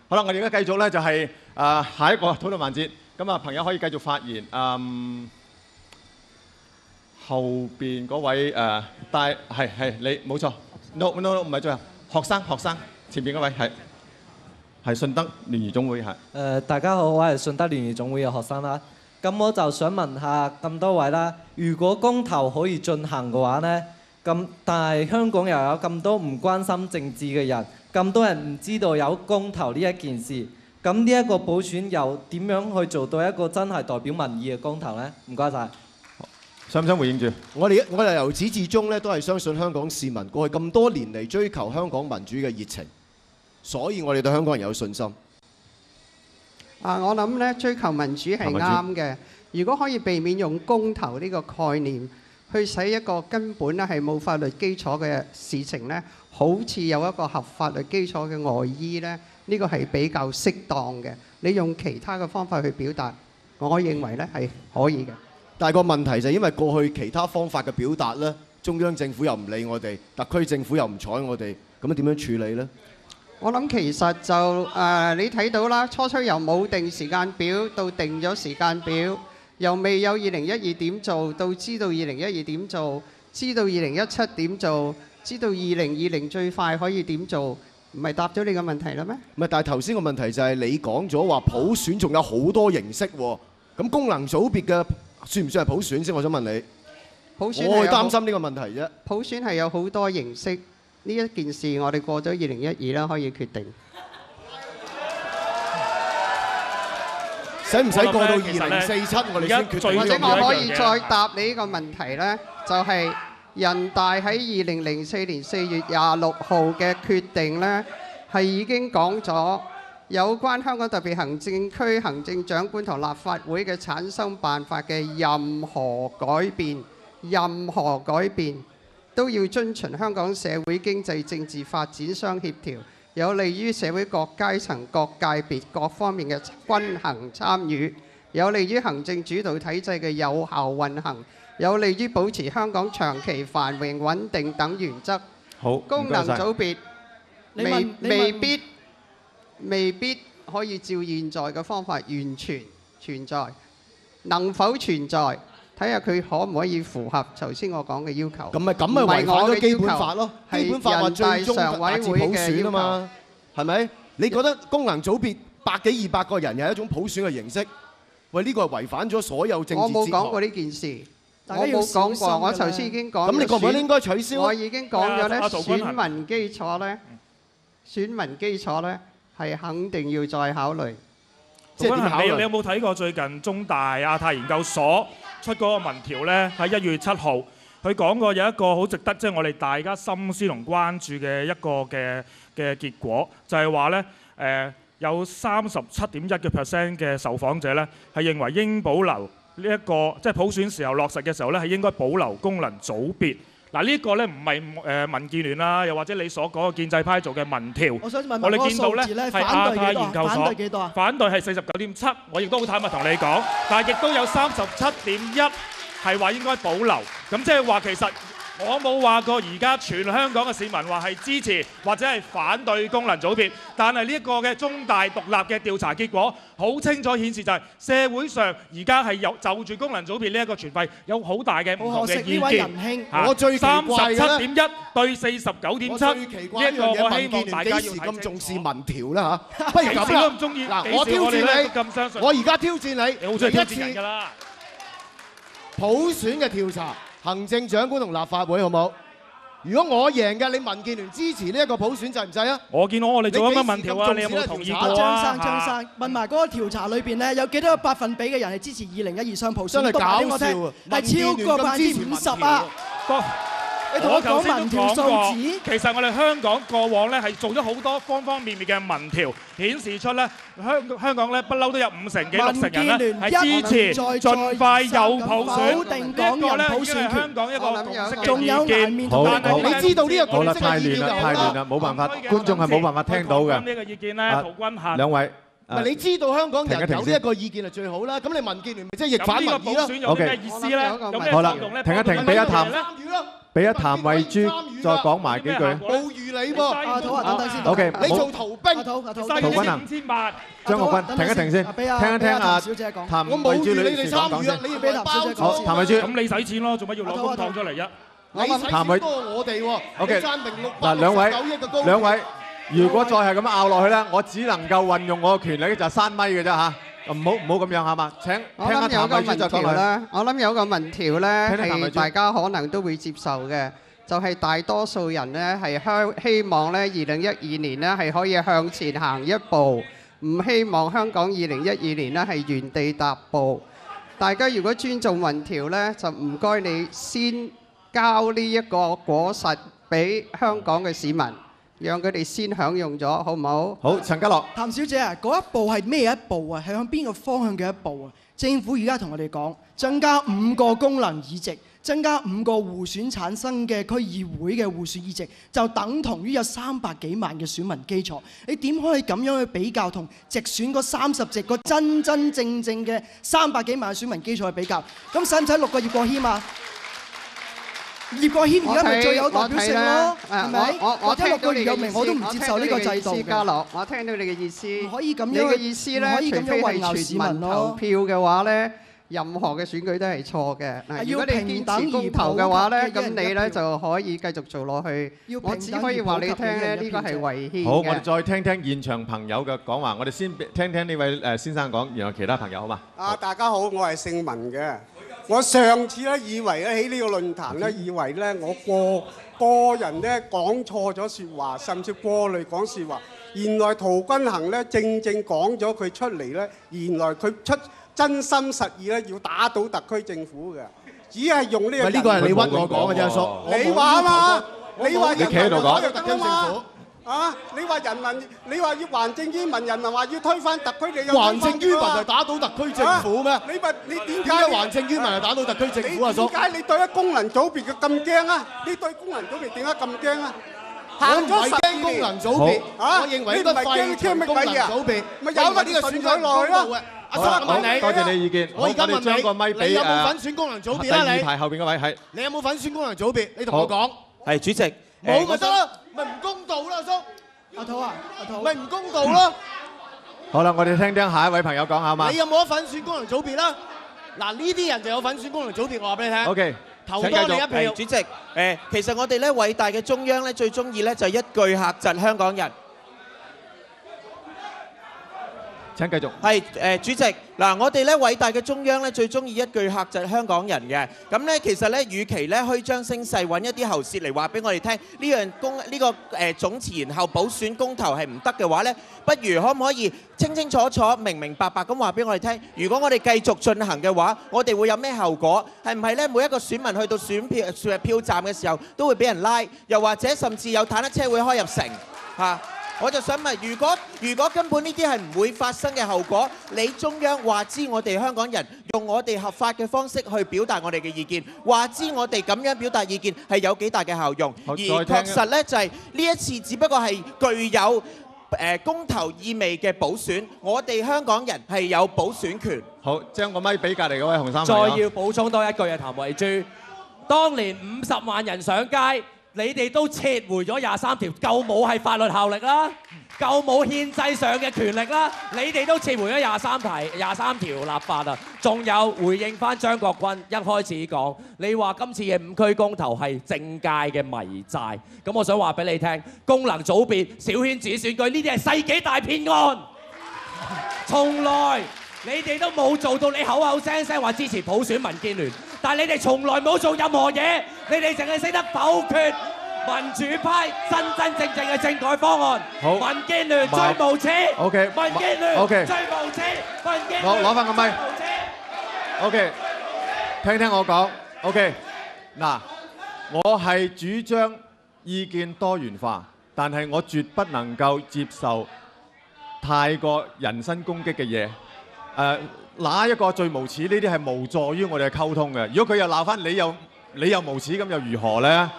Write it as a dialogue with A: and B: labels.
A: 好啦，我哋而家繼續咧就係下一個討論環節。咁啊，朋友可以繼續發言。後邊嗰位係你冇錯。No 唔係最後學生前邊嗰位係順德聯誼總會係。
B: 大家好，我係順德聯誼總會嘅學生啦。咁我就想問下咁多位啦，如果公投可以進行嘅話呢，咁但係香港又有咁多唔關心政治嘅人，咁多人唔知道有公投呢一件事，咁呢一個補選又點樣去做到一個真係代表民意嘅公投呢？唔該晒。
A: 想唔想回應住？
C: 我哋由始至終咧都係相信香港市民過去咁多年嚟追求香港民主嘅熱情，所以我哋對香港人有信心。
D: 我諗咧追求民主係啱嘅。如果可以避免用公投呢個概念去使一個根本咧係冇法律基礎嘅事情咧，好似有一個合法律基礎嘅外衣咧，呢個係比較適當嘅。你用其他嘅方法去表達，我認為咧係可以嘅。
C: 但係個問題就係因為過去其他方法嘅表達咧，中央政府又唔理我哋，特區政府又唔睬我哋，咁點樣處理呢？
D: 我諗其實就你睇到啦，初初由冇定時間表到定咗時間表，由未有2012點做到知道2012點做，知道2017點做，知道2020最快可以點做，唔係答咗你個問題啦咩？
C: 唔係，但係頭先個問題就係你講咗話普選仲有好多形式喎，咁功能組別嘅算唔算係普選先？我想問你。
D: 普選
C: 我會擔心呢個問題啫。
D: 普選係有好多形式，呢一件事我哋過咗2012啦，可以決定。
C: 使唔使過到2047我哋先決定？
D: 或者我可以再答你呢個問題呢，就係人大喺2004年4月26號嘅決定呢，係已經講咗有關香港特別行政區行政長官同立法會嘅產生辦法嘅任何改變都要遵循香港社會經濟政治發展相協調，有利於社會各階層、各界別、各方面嘅均衡參與，有利於行政主導體制嘅有效運行，有利於保持香港長期繁榮穩定等原則。
A: 好，
D: 功能組別未必可以照現在嘅方法完全存在，能否存在？睇下佢可唔可以符合頭先我講嘅要求。
C: 咁咪違反咗基本法咯？基本法話最終達至普選啊嘛，係咪？你覺得功能組別100幾200個人又係一種普選嘅形式？喂，呢個係違反咗所有政治哲學。
D: 我冇講過呢件事，我冇講過。我頭先已經講咗。
C: 咁你覺唔覺得應該取消？
D: 我已經講咗咧，選民基礎咧係肯定要再考慮。
E: 即係點考慮？你有冇睇過最近中大亞太研究所出嗰個民調呢？喺1月7號，佢講過有一個好值得即係我哋大家深思同關注嘅一個嘅結果，就係話呢，有37.1% 嘅受訪者呢係認為應保留呢一個即係普選時候落實嘅時候呢係應該保留功能組別。嗱呢個咧唔係民建聯啦，又或者你所講嘅建制派做嘅民調，
F: 我想問
E: 我哋見到咧係亞太研究所
F: 反對幾多啊？
E: 反對係49.7，我亦都好坦白同你講，但係亦都有37.1係話應該保留，咁即係話其實我冇話過而家全香港嘅市民話係支持或者係反對功能組別，但係呢一個嘅中大獨立嘅調查結果好清楚顯示就係社會上而家係有就住功能組別呢一個傳廢有好大嘅唔同嘅意見。
C: 我最奇怪嘅
E: 37.1對49.7，呢一個我希望大家要睇清楚。幾時咁重視民調啦嚇？不如咁啦，幾時都唔中意。
C: 嗱，我挑戰你，我而家挑戰你，
E: 你好中意挑戰人㗎啦。
C: 普選嘅調查。行政長官同立法會好冇？如果我贏嘅，你民建聯支持呢一個普選制唔制啊？
E: 我見到我哋做緊乜民調啊？你有冇同意過啊？
F: 張生，問埋嗰個調查裏邊咧，有幾多個百分比嘅人係支持2012雙普選？
C: 真係搞笑啊！
F: 係超過50%啊！你同我講民調數字，
E: 其實我哋香港過往咧係做咗好多方方面面嘅民調，顯示出咧香港咧不嬲都有50幾60成人咧係支持盡快有普選。
F: 否定港人普選權。
E: 香港一個共識
F: 仲有顏面同
A: 好，
C: 你知道呢個
A: 好啦，太亂啦，冇辦法，觀眾係冇辦法聽到嘅。
E: 呢個意見咧，陶君行。
A: 兩位。
C: 唔係你知道香港人有呢一個意見係最好啦，咁你民建聯咪即係逆反民意咯？
E: 有咩意思咧？
A: 好啦，停一停，俾一談。俾阿譚慧珠再講埋幾句。
C: 冇預你喎，
F: 阿土啊，等等先。
A: OK，
C: 你做逃兵。
F: 阿土，
A: 陶君行
E: 5800。
A: 張國軍，停一停先，聽一聽阿
F: 小姐講。
A: 譚慧珠女士講先。
F: 你要俾譚小姐講。
A: 好，譚慧珠。
E: 咁你使錢咯，做乜要攞公帑出嚟啫？
C: 你使錢多我哋喎。
A: OK，
C: 爭明
A: 嗱兩位，如果再係咁拗落去咧，我只能夠運用我嘅權力就係閂咪嘅啫嚇。唔好咁樣係嘛？請聽下譚慧珠再講佢。
D: 我諗有個民調咧係大家可能都會接受嘅，就係大多數人咧係希望咧2012年咧係可以向前行一步，唔希望香港2012年咧係原地踏步。大家如果尊重民調咧，就唔該你先交呢一個果實俾香港嘅市民。讓佢哋先享用咗，好唔好？
A: 好，陳家樂。
F: 譚小姐啊，嗰一步係咩一步啊？係向邊個方向嘅一步啊？政府而家同我哋講，增加5個功能議席，增加5個互選產生嘅區議會嘅互選議席，就等同於有300幾萬嘅選民基礎。你點可以咁樣去比較同直選嗰30席個真真正正嘅300幾萬嘅選民基礎去比較？咁使唔使6個葉國謙啊？葉國謙而家咪最有代表性咯，係咪？或者6個葉有明我都唔接受呢個制度嘅。
D: 家樂，我聽到你嘅意思。
F: 唔可以咁樣。
D: 你嘅意思咧，除非係全民投票嘅話咧，任何嘅選舉都係錯嘅。嗱，如果你堅持公投嘅話咧，咁你咧就可以繼續做落去。我只可以話你聽咧，呢個係違憲嘅。
A: 好，我哋再聽聽現場朋友嘅講話。我哋先聽聽呢位先生講，然後其他朋友好嘛？
G: 大家好，我係姓文嘅。我上次咧以為咧喺呢個論壇咧，以為咧我個人咧講錯咗説話，甚至過濾講説話。原來陶君行咧正講咗佢出嚟咧，原來佢出真心實意咧要打倒特區政府嘅，只係用呢個。
C: 呢個係你屈我講嘅啫，阿叔。
G: 你話啊嘛？你話
A: 你企喺度講
G: 特區政府。啊！你話人民，你話要還政於民，人民話要推翻特區，你有
C: 還政於民係打倒特區政府咩？
G: 你點
C: 解還政於民係打倒特區政府啊？叔，
G: 點解你對一功能組別嘅咁驚啊？你對功能組別點解咁驚啊？
C: 我唔係驚功能組別，我認為應該廢除功能組別，
G: 咪有乜呢個選舉落去咯？
C: 阿叔問你，
A: 多謝你意見。
C: 我而家問
A: 將個咪俾
C: 你有冇份選功能組別啊？
A: 第2排後邊嗰位係。
C: 你有冇份選功能組別？你同我講。
H: 係主席。
C: 冇咪得咯，咪唔公道咯，阿叔。
F: 阿土啊，阿土，
C: 咪唔公道咯！
A: 好啦，我哋聽聽下一位朋友講下嘛。
C: 你有冇一份選功能組別啦？嗱，呢啲人就有份選功能組別，我話俾你聽。
A: OK，
C: 投多你一票。
H: 主席，其實我哋咧偉大嘅中央咧最中意咧就係一句嚇窒香港人。
A: 請繼續。
H: 係主席，嗱，我哋咧偉大嘅中央咧最中意一句嚇窒香港人嘅。咁咧其實咧，與其咧虛張聲勢揾一啲喉舌嚟話俾我哋聽，呢個總辭然後補選公投係唔得嘅話咧，不如可唔可以清清楚楚、明明白白咁話俾我哋聽？如果我哋繼續進行嘅話，我哋會有咩後果？係唔係咧？每一個選民去到選票站嘅時候都會俾人拉，又或者甚至有坦克車會開入城嚇？我就想問，如果根本呢啲係唔會發生嘅後果，你中央話知我哋香港人用我哋合法嘅方式去表達我哋嘅意見，話知我哋咁樣表達意見係有幾大嘅效用，而確實呢，就係呢一次只不過係具有公投意味嘅補選，我哋香港人係有補選權。
A: 好，將個咪俾隔離嗰位紅衫。
I: 再要補充多一句啊，譚慧珠，當年50萬人上街。你哋都撤回咗23條，夠冇係法律效力啦，夠冇憲制上嘅權力啦，你哋都撤回咗23條立法啊！仲有回應翻張國軍一開始講，你話今次嘅5區公投係政界嘅迷債，咁我想話俾你聽，功能組別、小圈子選舉呢啲係世紀大騙案，從來你哋都冇做到，你口口聲聲話支持普選民建聯。但係你哋從來冇做任何嘢，你哋淨係識得否決民主派真正嘅政改方案。
A: 好，
I: 民建聯最無恥。
A: OK，
I: 民建聯
A: OK，
I: 最無恥。民建聯
A: 攞翻個咪。OK， 聽聽我講。OK， 嗱，我係主張意見多元化，但係我絕不能夠接受太過人身攻擊嘅嘢。哪一個最無恥？呢啲係無助於我哋嘅溝通嘅。如果佢又鬧翻你又無恥，咁又如何呢？